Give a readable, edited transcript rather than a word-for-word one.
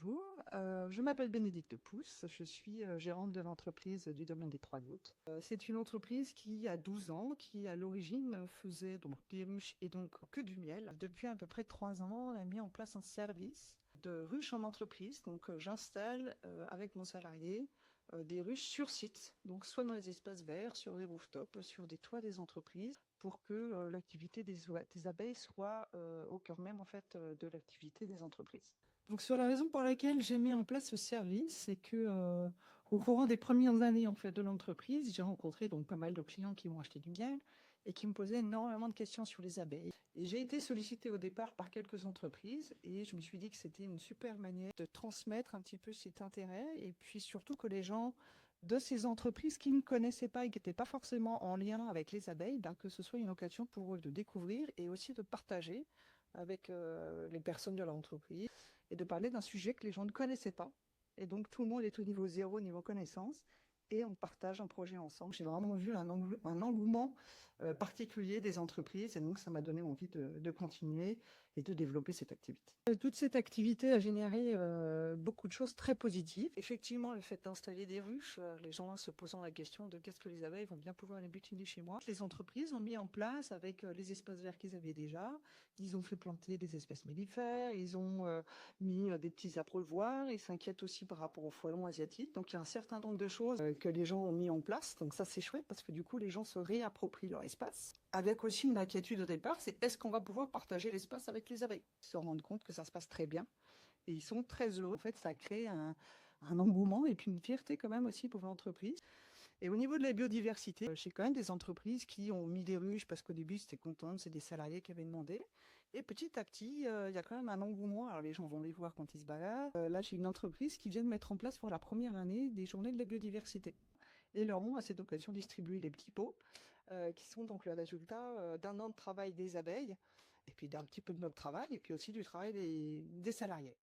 bonjour. Je m'appelle Bénédicte Pousse, je suis gérante de l'entreprise du domaine des Trois Gouttes. C'est une entreprise qui a 12 ans, qui à l'origine faisait donc des ruches et donc que du miel. Depuis à peu près 3 ans, on a mis en place un service de ruches en entreprise. Donc j'installe avec mon salarié des ruches sur site, donc soit dans les espaces verts, sur les rooftops, sur des toits des entreprises, pour que l'activité des abeilles soit au cœur même en fait de l'activité des entreprises. Donc sur la raison pour laquelle j'ai mis en place ce service, c'est que au courant des premières années en fait de l'entreprise, j'ai rencontré donc pas mal de clients qui ont acheté du miel et qui me posaient énormément de questions sur les abeilles. Et j'ai été sollicitée au départ par quelques entreprises et je me suis dit que c'était une super manière de transmettre un petit peu cet intérêt et puis surtout que les gens de ces entreprises qui ne connaissaient pas et qui n'étaient pas forcément en lien avec les abeilles, ben, que ce soit une occasion pour eux de découvrir et aussi de partager avec les personnes de l'entreprise et de parler d'un sujet que les gens ne connaissaient pas. Et donc tout le monde est au niveau zéro, niveau connaissance, et on partage un projet ensemble. J'ai vraiment vu un engouement particulier des entreprises, et donc ça m'a donné envie de continuer et de développer cette activité. Toute cette activité a généré beaucoup de choses très positives. Effectivement, le fait d'installer des ruches, les gens se posant la question de qu'est-ce que les abeilles vont bien pouvoir les butiner chez moi. Les entreprises ont mis en place avec les espaces verts qu'ils avaient déjà. Ils ont fait planter des espèces mellifères, ils ont mis des petits abreuvoirs, ils s'inquiètent aussi par rapport au frelon asiatique. Donc il y a un certain nombre de choses que les gens ont mis en place. Donc ça c'est chouette parce que du coup les gens se réapproprient leur espace. Avec aussi une inquiétude au départ, c'est est-ce qu'on va pouvoir partager l'espace avec les abeilles? Ils se rendent compte que ça se passe très bien et ils sont très heureux. En fait, ça crée un engouement et puis une fierté quand même aussi pour l'entreprise. Et au niveau de la biodiversité, j'ai quand même des entreprises qui ont mis des ruches parce qu'au début c'était content, c'est des salariés qui avaient demandé. Et petit à petit, il y a quand même un engouement. Alors les gens vont les voir quand ils se baladent. Là, j'ai une entreprise qui vient de mettre en place pour la première année des journées de la biodiversité. Et leur ont à cette occasion distribué les petits pots qui sont donc le résultat d'un an de travail des abeilles et puis d'un petit peu de notre travail et puis aussi du travail des salariés.